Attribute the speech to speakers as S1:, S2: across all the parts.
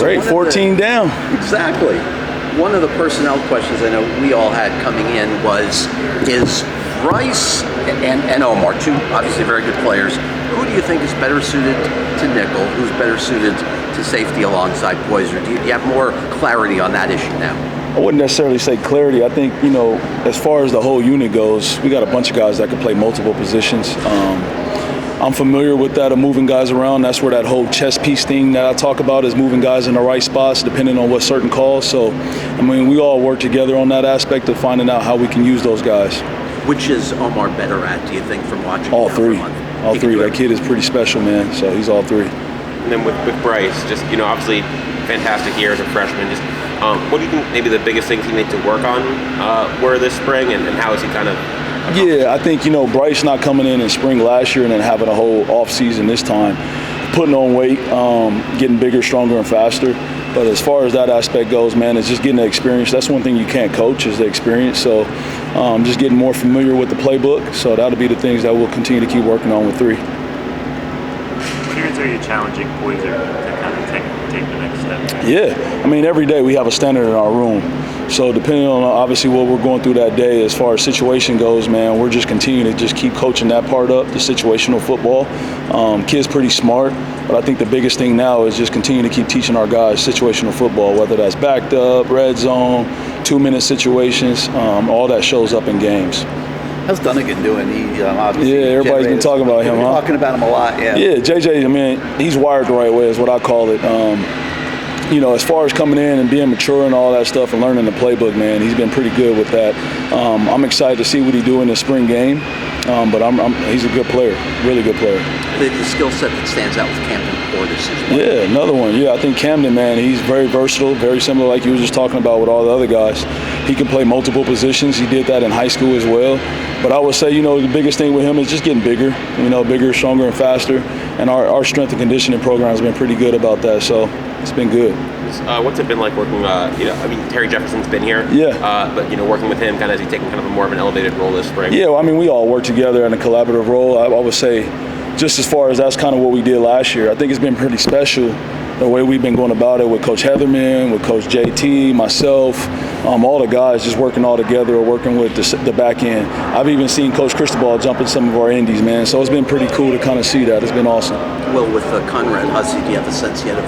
S1: Great, 14 down.
S2: Exactly. One of the personnel questions I know we all had coming in was, is Bryce and Omar, two obviously very good players, who do you think is better suited to nickel? Who's better suited to safety alongside Poyser? Do you have more clarity on that issue now?
S1: I wouldn't necessarily say clarity. I think, as far as the whole unit goes, we got a bunch of guys that can play multiple positions. I'm familiar with that, of moving guys around. That's where that whole chess piece thing that I talk about is moving guys in the right spots depending on what certain calls. So, we all work together on that aspect of finding out how we can use those guys.
S2: Which is Omar better at, do you think, from watching?
S1: All three. All three. That kid is pretty special, man. So he's all three.
S3: And then with Bryce, just, obviously fantastic year as a freshman. Just what do you think maybe the biggest things he needs to work on were this spring, and how is he kind of?
S1: Yeah, I think, Bryce not coming in spring last year and then having a whole off season this time, putting on weight, getting bigger, stronger, and faster. But as far as that aspect goes, man, it's just getting the experience. That's one thing you can't coach is the experience. So just getting more familiar with the playbook. So that'll be the things that we'll continue to keep working on with three.
S4: What areas are you challenging Poyser to kind of take the next step?
S1: Yeah, every day we have a standard in our room. So depending on obviously what we're going through that day as far as situation goes, man, we're just continuing to just keep coaching that part up, the situational football. Kid's pretty smart, but I think the biggest thing now is just continue to keep teaching our guys situational football, whether that's backed up, red zone, 2-minute situations, all that shows up in games.
S2: How's Dunnigan doing?
S1: Everybody's been talking about him, huh?
S2: Talking about him a lot, yeah.
S1: Yeah, JJ, he's wired the right way is what I call it. As far as coming in and being mature and all that stuff and learning the playbook, man, he's been pretty good with that. I'm excited to see what he do in the spring game, but he's a good player, really good player.
S2: The skill set that stands out with Camden Portis as well.
S1: Yeah, another one. Yeah, I think Camden, man, he's very versatile, very similar like you were just talking about with all the other guys. He can play multiple positions. He did that in high school as well. But I would say, the biggest thing with him is just getting bigger, bigger, stronger, and faster. And our strength and conditioning program has been pretty good about that. So it's been good.
S3: What's it been like working, Terry Jefferson's been here.
S1: Yeah.
S3: But, working with him, kind of as he's taking kind of a more of an elevated role this spring.
S1: Yeah, we all work together in a collaborative role. I would say just as far as that's kind of what we did last year, I think it's been pretty special the way we've been going about it with Coach Heatherman, with Coach JT, myself, all the guys just working all together or working with the back end. I've even seen Coach Cristobal jump in some of our indies, man. So it's been pretty cool to kind of see that. It's been awesome.
S2: Well, with Conrad Hussey, do you have a sense yet of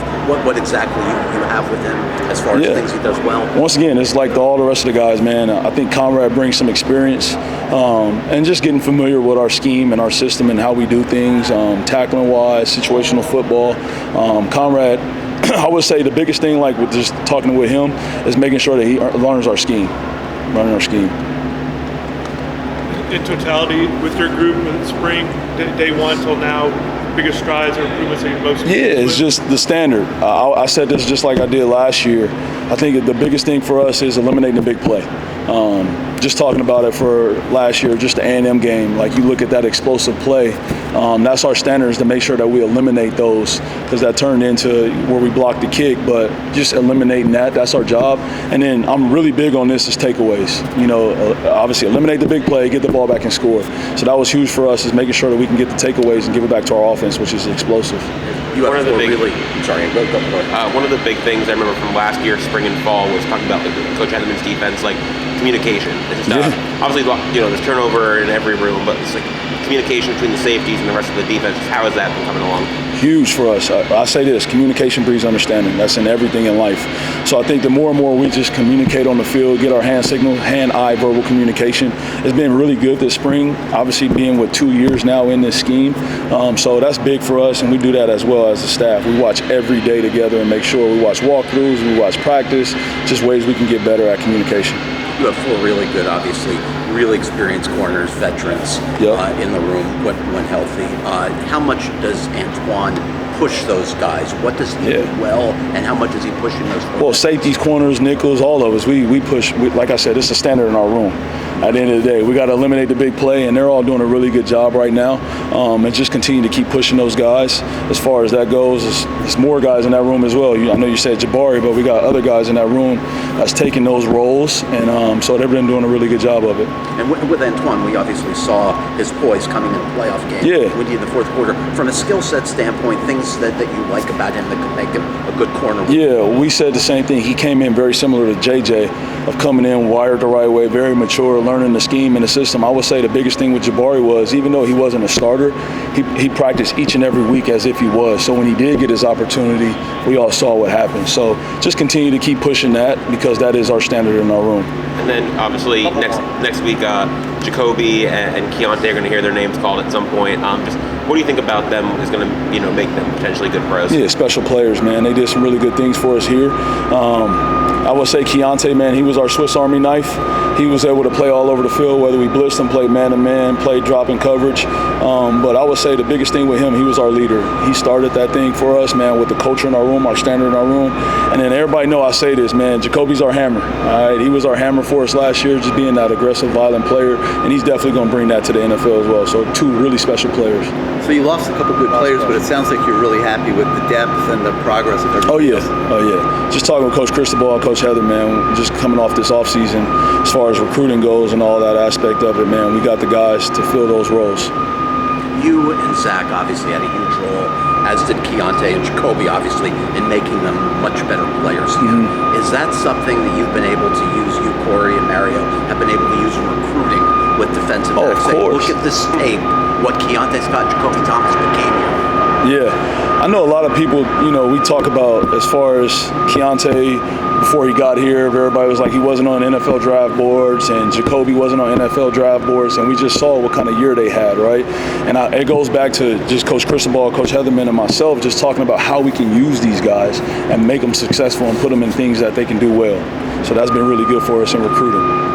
S2: what exactly you have with him as far as things he does well?
S1: Once again, it's like all the rest of the guys, man. I think Conrad brings some experience and just getting familiar with our scheme and our system and how we do things, tackling-wise, situational football. Conrad, I would say the biggest thing, like with just talking with him, is making sure that he learns our scheme,
S5: In totality, with your group in spring, day one till now, biggest strides or improvements that you most?
S1: Yeah, it's just the standard. I said this just like I did last year. I think the biggest thing for us is eliminating the big play. Just talking about it for last year, just the A&M game, like you look at that explosive play, that's our standards to make sure that we eliminate those, because that turned into where we blocked the kick, but just eliminating that's our job. And then I'm really big on this is takeaways. Obviously eliminate the big play, get the ball back and score. So that was huge for us, is making sure that we can get the takeaways and give it back to our offense, which is explosive.
S3: One of the big things I remember from last year, spring and fall, was talking about Coach Henneman's defense, like communication. It's just, obviously, there's turnover in every room, but it's like communication between the safeties and the rest of the defense. How has that been coming along?
S1: Huge for us. I say this, communication breeds understanding. That's in everything in life. So I think the more and more we just communicate on the field, get our hand signal, hand-eye verbal communication, it's been really good this spring, obviously being with 2 years now in this scheme. So that's big for us, and we do that as well as the staff. We watch every day together and make sure we watch walkthroughs, we watch practice, just ways we can get better at communication.
S2: You have 4 really good, obviously, really experienced corners, veterans in the room when healthy. How much does Antoine push those guys? What does he do well, and how much is he pushing those?
S1: Well, safeties, corners, nickels, all of us, we push. Like I said, it's a standard in our room. At the end of the day, we got to eliminate the big play, and they're all doing a really good job right now. And just continue to keep pushing those guys. As far as that goes, there's more guys in that room as well. I know you said Jabari, but we got other guys in that room that's taking those roles, and so they've been doing a really good job of it.
S2: And with Antoine, we obviously saw his poise coming in the playoff game.
S1: Yeah.
S2: With you in the fourth quarter. From a skill set standpoint, things things that you like about him that could make him a good corner?
S1: Yeah, we said the same thing. He came in very similar to JJ, of coming in wired the right way, very mature, learning the scheme and the system. I would say the biggest thing with Jabari was, even though he wasn't a starter, he practiced each and every week as if he was. So when he did get his opportunity, we all saw what happened. So just continue to keep pushing that, because that is our standard in our room.
S3: And then obviously next week, Jacoby and Keontae are going to hear their names called at some point. Just what do you think about them is going to make them potentially good pros?
S1: Yeah, special players, man. They did some really good things for us here. I would say Keontae, man, he was our Swiss Army knife. He was able to play all over the field, whether we blitzed him, played man-to-man, played dropping coverage. But I would say the biggest thing with him, he was our leader. He started that thing for us, man, with the culture in our room, our standard in our room. And then everybody know I say this, man, Jacoby's our hammer. All right, he was our hammer for us last year, just being that aggressive, violent player. And he's definitely going to bring that to the NFL as well. So 2 really special players.
S6: So you lost a couple good players, but it sounds like you're really happy with the depth and the progress of everybody.
S1: Oh yeah. Just talking with Coach Cristobal and Coach Heather, man, just coming off this offseason, as far as recruiting goes and all that aspect of it, man, we got the guys to fill those roles.
S2: You and Zach obviously had a huge role, as did Keontae and Jacoby, obviously, in making them much better players here.
S1: Mm-hmm.
S2: Is that something that you've been able to use, you, Corey, and Mario, have been able to use in recruiting with defensive backs?
S1: Of course.
S2: Look at this tape, what Keontae Scott, Jacoby Thomas became here.
S1: Yeah. I know a lot of people, we talk about as far as Keontae before he got here, everybody was like he wasn't on NFL draft boards, and Jacoby wasn't on NFL draft boards, and we just saw what kind of year they had, right? And it goes back to just Coach Cristobal, Coach Heatherman, and myself just talking about how we can use these guys and make them successful and put them in things that they can do well. So that's been really good for us in recruiting.